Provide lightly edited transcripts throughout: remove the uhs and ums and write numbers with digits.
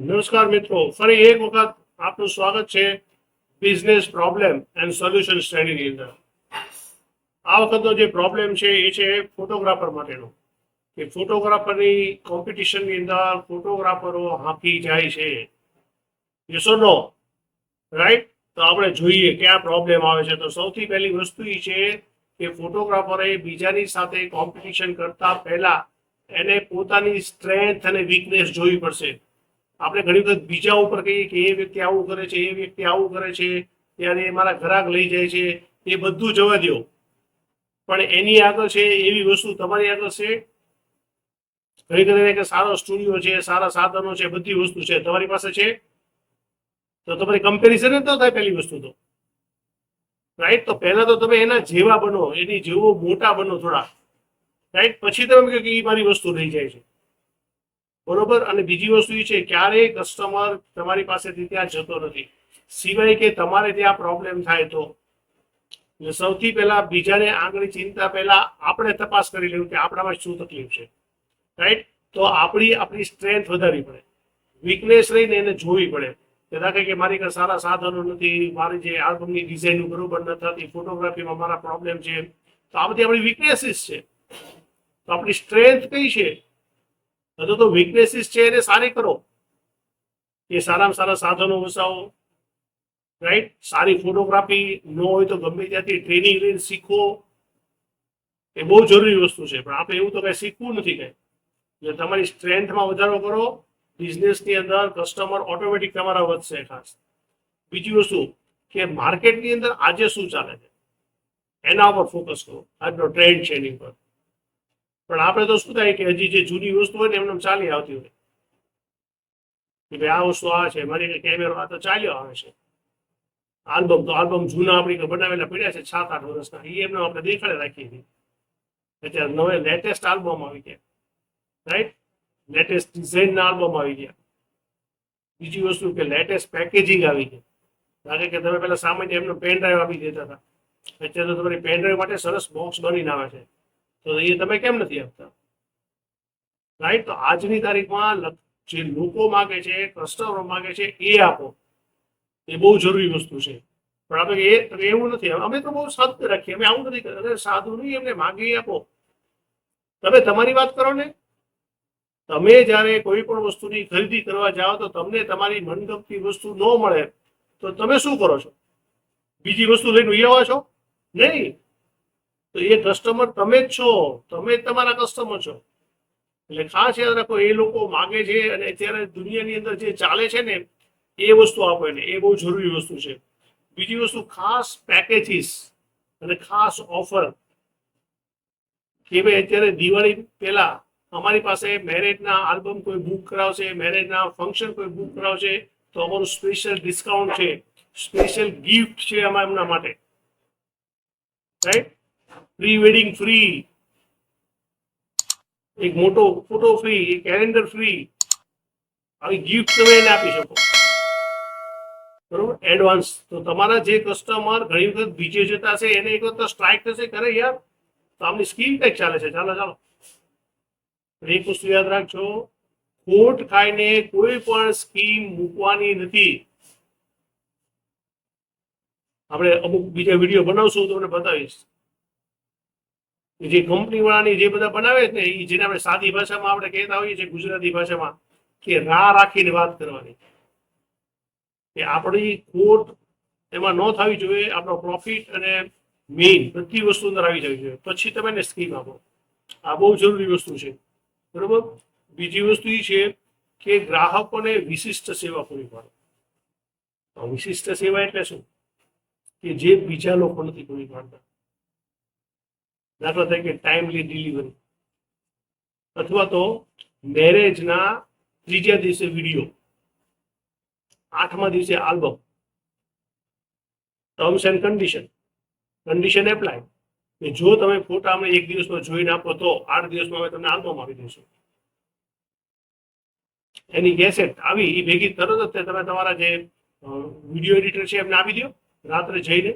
નમસ્કાર મિત્રો, ફરી એક વખત આપનું સ્વાગત છે બિઝનેસ પ્રોબ્લેમ એન્ડ સોલ્યુશન શ્રેણીની અંદર. આ વખતનો જે પ્રોબ્લેમ છે એ છે ફોટોગ્રાફર માટેનો, કે ફોટોગ્રાફરની કોમ્પિટિશનની અંદર ફોટોગ્રાફરો હાંફી જાય છે. Yes or no? રાઈટ. તો આપણે જોઈએ કે આ પ્રોબ્લેમ આવે છે. તો સૌથી પહેલી વસ્તુ એ છે કે ફોટોગ્રાફરે બીજાની સાથે કોમ્પિટિશન કરતા પહેલા એને પોતાની સ્ટ્રેન્થ અને વીકનેસ જોવી પડશે. આપણે ઘણી વખત બીજા ઉપર કહીએ કે એ વ્યક્તિ આવું કરે છે, એ વ્યક્તિ આવું કરે છે, ત્યારે એ મારા ગ્રાહક લઈ જાય છે, એ બધું જવા દો. પણ એની આગળ છે એવી વસ્તુ તમારી આગળ છે. ઘણી કરીને કે સારો સ્ટુડિયો છે, સારા સાધનો છે, બધી વસ્તુ છે તમારી પાસે છે, તો તમારી કમ્પેરિઝન ન થાય પહેલી વસ્તુ તો. રાઈટ. તો પહેલા તો તમે એના જેવા બનો, એની જેવો મોટા બનો થોડા. રાઈટ. પછી તમે કહો કે એ મારી વસ્તુ લઈ જાય છે. બરોબર. અને બીજી વસ્તુ એ છે, ક્યારેય કસ્ટમર તમારી પાસેથી ત્યાં જતો નથી સિવાય કે તમારે ત્યાં પ્રોબ્લેમ થાય તો. સૌથી પહેલા બીજાને આગળ ચિંતા પહેલા આપણે તપાસ કરી લેવું કે આપણામાં શું તકલીફ છે. રાઈટ. તો આપણી સ્ટ્રેન્થ વધારવી પડે, વીકનેસ રહીને એને જોવી પડે. દાખલા કે મારી પાસે સારા સાધનો નથી, મારી જે આલ્બમની ડિઝાઇન બરોબર નથી થતી, ફોટોગ્રાફીમાં મારા પ્રોબ્લેમ છે, તો આ બધી આપણી વીકનેસીસ છે. તો આપણી સ્ટ્રેન્થ કઈ છે? તો વીકનેસીસ છે એને સારી કરો. એ સારામાં સારા સાધનો વસાવો. રાઈટ. સારી ફોટોગ્રાફી ન હોય તો ગમે ત્યાંથી ટ્રેનિંગ લઈને શીખો. એ બહુ જરૂરી વસ્તુ છે. પણ આપણે એવું તો કઈ શીખવું નથી કઈ. એટલે તમારી સ્ટ્રેન્થમાં વધારો કરો. બિઝનેસની અંદર કસ્ટમર ઓટોમેટિક તમારા વધશે. ખાસ બીજી વસ્તુ કે માર્કેટની અંદર આજે શું ચાલે છે એના ઉપર ફોકસ કરો. આજનો ટ્રેન્ડ છે એની પર. પણ આપણે તો શું થાય કે હજી જે જૂની વસ્તુ હોય ને એમને ચાલી આવતી હોય કે ભાઈ આ વસ્તુ આ છે, મારી કેમેરો આ તો ચાલ્યો આવે છે. આલ્બમ જૂના આપણી બનાવેલા પડ્યા છે 7-8 વર્ષના, એ એમને આપણે દેખાડે રાખીએ છીએ. અત્યારે નવે લેટેસ્ટ આલ્બમ આવી ગયા. રાઈટ. લેટેસ્ટ ડિઝાઇનના આલ્બમ આવી ગયા. બીજી વસ્તુ કે લેટેસ્ટ પેકેજિંગ આવી ગઈ. લાગે કે તમે પેલા સામાન્ય એમનો પેન ડ્રાઈવ આપી દેતા હતા, અત્યારે તો તમારી પેન ડ્રાઈવ માટે સરસ બોક્સ બનીને આવે છે. તો એ તમે કેમ નથી આપતા? રાઈટ. તો આજની તારીખમાં જે લોકો માગે છે, કસ્ટમર માગે છે, એ આપો. એ બહુ જરૂરી વસ્તુ છે. પણ આપણે એવું નથી. અમે તો બહુ સાદું રાખીએ, અમે આવું નથી કરતા. સાદું નહીં, એમને માગે આપો. તમે તમારી વાત કરો ને. તમે જ્યારે કોઈ પણ વસ્તુની ખરીદી કરવા જાઓ તો તમને તમારી મનગમતી વસ્તુ ન મળે તો તમે શું કરો છો? બીજી વસ્તુ લઈને આવો છો? નહીં. તો એ કસ્ટમર તમે જ છો, તમે જ તમારા કસ્ટમર છો. એટલે ખાસ યાદ રાખો, એ લોકો માગે છે અને અત્યારે દુનિયાની અંદર જે ચાલે છે ને એ વસ્તુ આપો એને. એ બહુ જરૂરી વસ્તુ છે. બીજી વસ્તુ ખાસ પેકેજીસ અને ખાસ ઓફર. કે ભાઈ અત્યારે દિવાળી પહેલા અમારી પાસે મેરેજના આલ્બમ કોઈ બુક કરાવશે, મેરેજના ફંક્શન કોઈ બુક કરાવશે, તો અમારું સ્પેશિયલ ડિસ્કાઉન્ટ છે, સ્પેશિયલ ગિફ્ટ છે એમાં એમના માટે. રાઈટ. પ્રી વેડિંગ ફ્રી, એક મોટો ફોટો ફ્રી, એક કેલેન્ડર ફ્રી. આવી ગિફ્ટ તમે એને આપી શકો. બરોબર. એડવાન્સ. તો તમારા જે કસ્ટમર ઘણી વખત બીજે જતા છે એને એક વખત સ્ટ્રાઇક થશે, કરે યાર તો આમની સ્કીમ કઈક ચાલે છે, ચાલો ચાલો. એક વસ્તુ યાદ રાખજો, ખોટ ખાઈને કોઈ પણ સ્કીમ મૂકવાની નથી. આપણે અમુક બીજા વિડીયો બનાવશું તમને બતાવીશ. જે કંપની વાળાની જે બધા બનાવે છે ને, એ જેને આપણે સાદી ભાષામાં આપણે કહેતા હોઈએ છીએ, ગુજરાતી ભાષામાં, કે રાહ રાખીને વાત કરવાની. કે આપણી ખોટ એમાં ન થવી જોઈએ. આપણો પ્રોફિટ અને મેઇન બધી વસ્તુ અંદર આવી જવી જોઈએ, પછી તમે એને સ્કીમ આપો. આ બહુ જરૂરી વસ્તુ છે. બરોબર. બીજી વસ્તુ એ છે કે ગ્રાહકોને વિશિષ્ટ સેવા પૂરી પાડો. વિશિષ્ટ સેવા એટલે શું? કે જે બીજા લોકો નથી પૂરી પાડતા. દાખલા તરીકે ટાઈમલી ડિલિવરી, અથવા તો મેરેજના 3જા દિવસે વિડીયો, 8મા દિવસે album. Terms and condition apply. કે જો તમે ફોટા અમને 1 દિવસમાં જોઈને આપો તો 8 દિવસમાં અમે તમને આલ્બમ આપી દઈશું. એની કેસેટ આવી એ ભેગી તરત જ તમે તમારા જે વિડીયો એડિટર છે એમને આપી દો રાત્રે જઈને,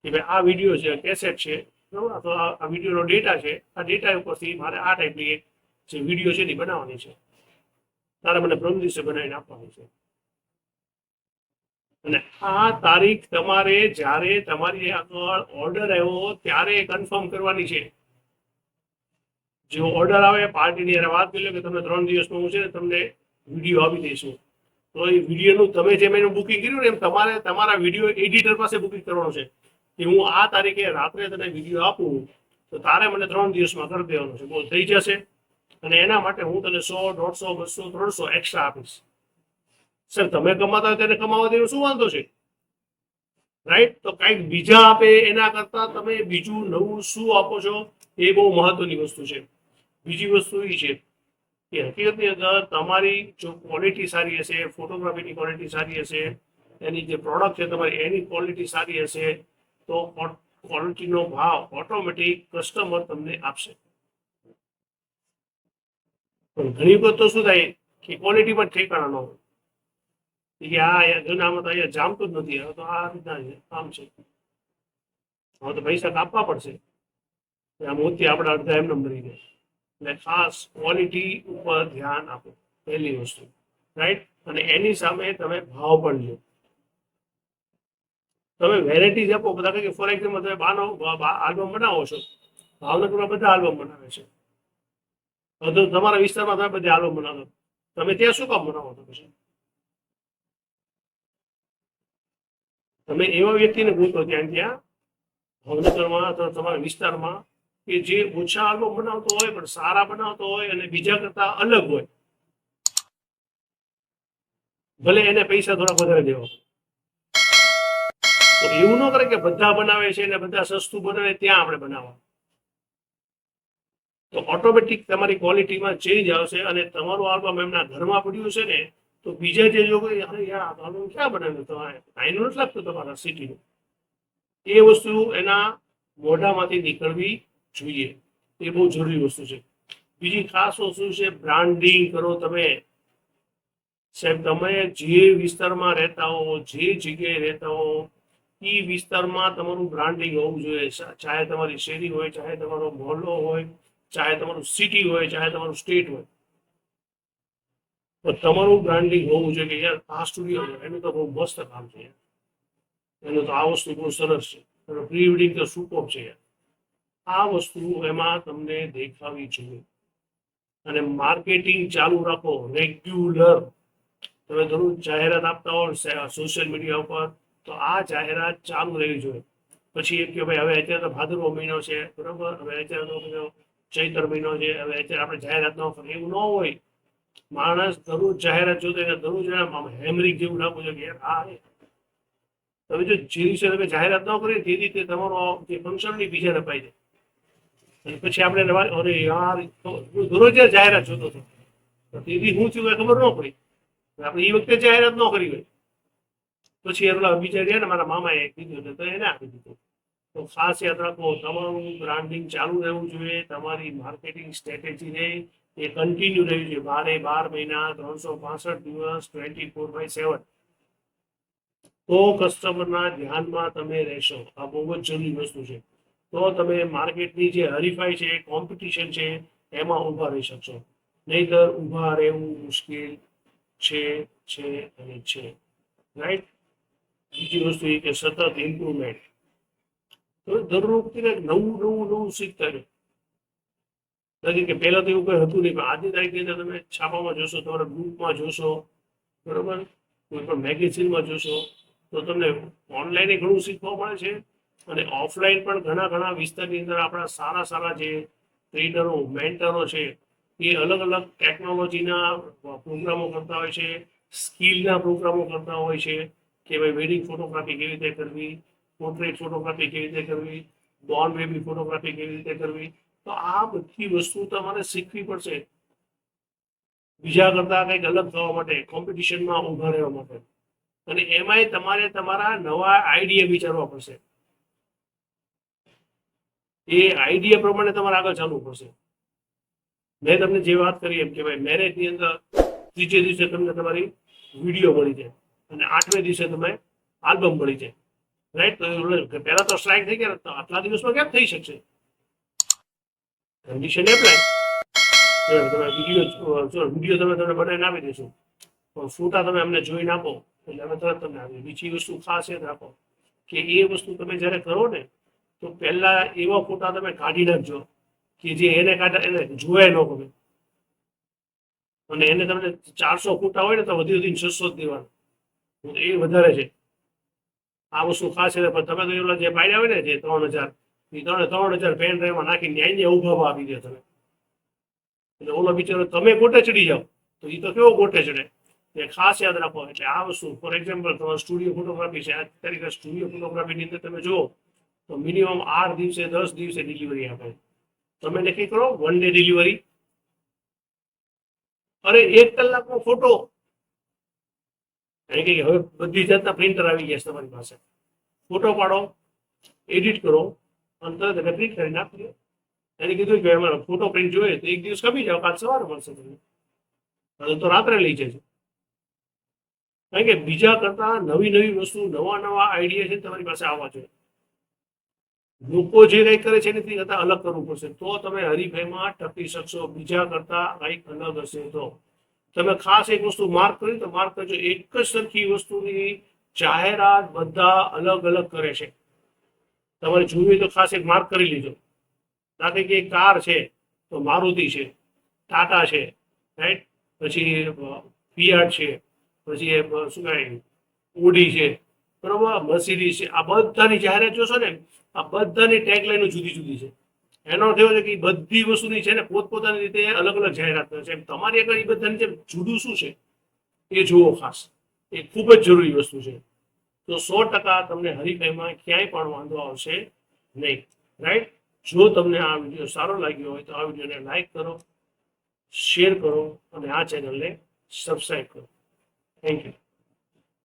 કે ભાઈ આ વિડીયો છે, કેસેટ છે, બરોબર, તો આ વિડીયોનો ડેટા છે, આ ડેટા ઉપરથી મારે આ ટાઈપની જે વિડીયો છે એ બનાવવાની છે. તારે મને પ્રથમ દિવસે બનાવીને આપવાનું છે. અને આ તારીખ તમારે જ્યારે તમારી આગળ ઓર્ડર આવ્યો ત્યારે કન્ફર્મ કરવાની છે. જો ઓર્ડર આવે પાર્ટીની હારે વાત કરી લો કે તમને 3 દિવસમાં હું છે ને તમને વિડીયો આપી દઈશું, તો એ વિડીયોનું તમે જેમ એનું બુકિંગ કર્યું ને એમ તમારે તમારા વિડીયો એડિટર પાસે બુકિંગ કરવાનું છે કે હું આ તારીખે રાત્રે તને વિડીયો આપું તો તારે મને 3 દિવસમાં કરી દેવાનું છે. બોલ થઈ જશે. અને એના માટે હું તને 100, 150, 200, 300 એક્સ્ટ્રા આપીશ. સર તમે કમાતા હોય તેને કમાવા દેવું શું વાંધો છે, રાઈટ? તો કંઈક બીજા આપે એના કરતા તમે બીજું નવું શું આપો છો એ બહુ મહત્વની વસ્તુ છે. બીજી વસ્તુ એ છે કે હકીકતની અંદર તમારી જો ક્વોલિટી સારી હશે, ફોટોગ્રાફીની ક્વોલિટી સારી હશે, એની જે પ્રોડક્ટ છે તમારી એની ક્વોલિટી સારી હશે, તો ક્વોલિટીનો ભાવ ઓટોમેટિક કસ્ટમર તમને આપશે. પણ ઘણી વખત તો શું થાય કે ક્વોલિટી પણ ઠેકાણા ન હોય કે આ જૂનામાં તો અહીંયા જામતું જ નથી, હવે તો આ રીતના આમ છે, હવે તો પૈસા કાપવા પડશે. આ મોતી આપણા અડધા એમને મરી ગયા. એટલે ખાસ ક્વોલિટી ઉપર ધ્યાન આપો, પહેલી વસ્તુ, રાઈટ? અને એની સામે તમે ભાવ પણ લો. તમે વેરાયટીઝ આપો. બધા કહે કે ફોર એક્ઝામ્પલ તમે આલ્બમ બનાવો છો, ભાવનગરમાં બધા આલ્બમ બનાવે છે, તો તમારા વિસ્તારમાં તમે બધા આલ્બમ બનાવો, તમે ત્યાં શું કામ બનાવો છો? પછી તમે એવા વ્યક્તિને ગોતો ત્યાં ભાવનગરમાં અથવા તમારા વિસ્તારમાં કે જે ઓછા આલ્બમ બનાવતો હોય પણ સારા બનાવતો હોય અને બીજા કરતા અલગ હોય, ભલે એને પૈસા થોડા વધારે દેવા. તો એવું ન કરે કે બધા બનાવે છે અને બધા સસ્તું બનાવે ત્યાં આપણે બનાવવા. તો ઓટોમેટિક તમારી ક્વોલિટીમાં ચેન્જ આવશે અને તમારું આલ્બમ એમના ઘરમાં પડ્યું છે ને તો બીજા જે લોકો અરે યાર આલ્બમ ક્યાં બનાવ્યું તમારે, આઈનું નથી લાગતું તમારા સિટીનું, એ વસ્તુ એના મોઢામાંથી નીકળવી જોઈએ. એ બહુ જરૂરી વસ્તુ છે. બીજી ખાસ વસ્તુ છે બ્રાન્ડિંગ કરો. તમે સાહેબ તમે જે વિસ્તારમાં રહેતા હો, જે જગ્યાએ રહેતા હો, એ વિસ્તારમાં તમારું બ્રાન્ડિંગ હોવું જોઈએ. ચાહે તમારી શેરી હોય, ચાહે તમારો મોહલ્લો હોય, ચાહે તમારું સિટી હોય, ચાહે તમારું સ્ટેટ હોય, તો તમારું બ્રાન્ડિંગ હોવું જોઈએ કે યાર આ સ્ટુડિયો એનું તો બહુ મસ્ત કામ છે, એનું તો આ વસ્તુ બહુ સરસ છે, એનું પ્રી વેડિંગ તો સુપર છે. આ વસ્તુ એમાં તમને દેખાવી જોઈએ. અને માર્કેટિંગ ચાલુ રાખો રેગ્યુલર. તમે દરરોજ જાહેરાત આપતા હો સોશિયલ મીડિયા ઉપર, તો આ જાહેરાત ચાલુ રહેવી જોઈએ. પછી એમ કે ભાઈ હવે અત્યારે તો ભાદરવો મહિનો છે, બરોબર, હવે અત્યારે તો ચૈત્ર મહિનો છે, હવે અત્યારે આપણે જાહેરાત ન કરીએ, એવું ન હોય. માણસ દરરોજ જાહેરાત જોતો એને દરરોજ હેમરિંગ જેવું લાગવું જોઈએ કે આ તમે જો જે દિવસે તમે જાહેરાત ન કરી તે રીતે તમારો જે ફંક્શન ની બીજાને અપાઈ જાય. અને પછી આપણે અરે યાર દરરોજ જાહેરાત જોતો હતો, તેથી હું થયું ખબર ન પડી, આપણે એ વખતે જાહેરાત ન કરી હોય. પછી એના બીજા રહ્યા ને મારા મામાએ કીધું તો એને આપી દીધું. તો ખાસ યાદ રાખો તમારું બ્રાન્ડિંગ ચાલુ રહેવું જોઈએ. તમારી માર્કેટિંગ સ્ટ્રેટેજી રહે એ કન્ટિન્યુ રહેવી જોઈએ. 12 મહિના 365 દિવસ 24/7. તો કસ્ટમરના ધ્યાનમાં તમે રહેશો. આ બહુ જ જરૂરી વસ્તુ છે. તો તમે માર્કેટની જે હરીફાઈ છે, કોમ્પિટિશન છે, એમાં ઊભા રહી શકશો. નહીતર ઊભા રહેવું મુશ્કેલ છે અને છે, રાઈટ? બીજી વસ્તુ એ કે સતત ઇમ્પ્રુવમેન્ટ. તો દરરોજ નવું શીખતા રહો. નથી કે પહેલા તો એવું કંઈ હતું નહીં, પણ આજની તારીખની અંદર તમે છાપામાં જોશો, તમારા ગ્રુપમાં જોશો, બરોબર, કોઈ પણ મેગેઝિનમાં જોશો, તો તમને ઓનલાઈન ઘણું શીખવા મળે છે અને ઓફલાઈન પણ ઘણા વિસ્તારની અંદર આપણા સારા જે ટ્રેનરો, મેન્ટરો છે, એ અલગ અલગ ટેકનોલોજીના પ્રોગ્રામો કરતા હોય છે, સ્કિલના પ્રોગ્રામો કરતા હોય છે કે ભાઈ વેડિંગ ફોટોગ્રાફી કેવી રીતે કરવી, પોર્ટ્રેટ ફોટોગ્રાફી કેવી રીતે કરવી, બોર્ન બેબી ફોટોગ્રાફી કેવી રીતે કરવી. તો આ બધી વસ્તુ તમારે શીખવી પડશે બીજા કરતા કંઈક અલગ થવા માટે, કોમ્પિટિશનમાં ઊભા રહેવા માટે. અને એમાંય તમારે તમારા નવા આઈડિયા વિચારવા પડશે. એ આઈડિયા પ્રમાણે તમારે આગળ ચાલવું પડશે. મેં તમને જે વાત કરી એમ કે ભાઈ મેરેજની અંદર ત્રીજે દિવસે તમને તમારી વિડીયો મળી જાય અને 8મે દિવસે તમે આલ્બમ મળી જાય, રાઈટ? તો પહેલા તો સ્ટ્રાઇક થઈ ગયા, આટલા દિવસમાં કેમ થઈ શકશે? Condition apply. તમે વિડીયો તમે બનાવીને આપી દઈશું, પણ ફોટા તમે અમને જોઈને આપો એટલે અમે તરત તમને આપીએ. બીજી વસ્તુ ખાસ યાદ રાખો કે એ વસ્તુ તમે જ્યારે કરો ને તો પહેલા એવા ફોટા તમે કાઢી નાખજો કે જે એને એને જોવાય ન ગમે. અને એને તમને 400 ફોટા હોય ને તો વધી વધીને 600 જ દેવાનું, એ વધારે છે. આ વસ્તુ ખાસ છે. પણ તમે તો એલા જે પાડ્યા હોય ને જે 3000 એ 3000 પેન ડ્રાઈવમાં નાખીને ન્યાય ઉભા આપી દે તમે. એટલે ઓલો બિચારો તમે ગોટે ચડી જાઓ તો એ તો કેવો ગોટે ચડે. એ ખાસ યાદ રાખો. એટલે આ વસ્તુ ફોર એક્ઝામ્પલ તમારે સ્ટુડિયો ફોટોગ્રાફી છે, આ તરીકે સ્ટુડિયો ફોટોગ્રાફીની અંદર તમે જુઓ તો મિનિમમ 8 દિવસે 10 દિવસે ડિલિવરી આપે. તમે નક્કી કરો 1 ડે ડિલિવરી. અરે 1 કલાકનો ફોટો, કારણ કે હવે બધી જાતના પ્રિન્ટર આવી ગયા છે તમારી પાસે. ફોટો પાડો, એડિટ કરો અને તરત એને પ્રિન્ટ કરીને આપી દો. એને કીધું કે અમારો ફોટો પ્રિન્ટ જોઈએ તો 1 દિવસ કમી જાઓ, કાલ સવારે મળશે તમને, તો રાત્રે લઈ જજો. કારણ કે બીજા કરતા નવી નવી વસ્તુ, નવા નવા આઈડિયા છે તમારી પાસે આવવા જોઈએ. લોકો જે કંઈ કરે છે એનાથી કરતા અલગ કરવું પડશે તો તમે હરીફાઈમાં ટકી શકશો. બીજા કરતા કંઈક અલગ હશે તો તમે ખાસ એક વસ્તુ માર્ક કરી તો માર્ક કરજો. એક જ સરખી વસ્તુની જાહેરાત બધા અલગ અલગ કરે છે. તમારે જોવી તો ખાસ એક માર્ક કરી લીધો. દાખલા કે કાર છે તો મારુતિ છે, ટાટા છે, રાઈટ, પછી ફિયાટ છે, પછી શું કહેવાય ઓડી છે, બરોબર, મર્સિડીઝ છે. આ બધાની જાહેરાત જોશો ને, આ બધાની ટેગલાઈનો જુદી જુદી છે. એનો અર્થ એવો છે કે બધી વસ્તુની છે ને પોતપોતાની રીતે અલગ અલગ જાહેરાત કરે છે. તમારી આગળ એ બધાની જેમ જુદું શું છે એ જુઓ ખાસ. એ ખૂબ જ જરૂરી વસ્તુ છે. તો 100% તમને હરીફાઈમાં ક્યાંય પણ વાંધો આવશે નહીં, રાઈટ. જો તમને આ વિડીયો સારો લાગ્યો હોય તો આ વિડીયોને લાઈક કરો, શેર કરો અને આ ચેનલને સબસ્ક્રાઈબ કરો. Thank you.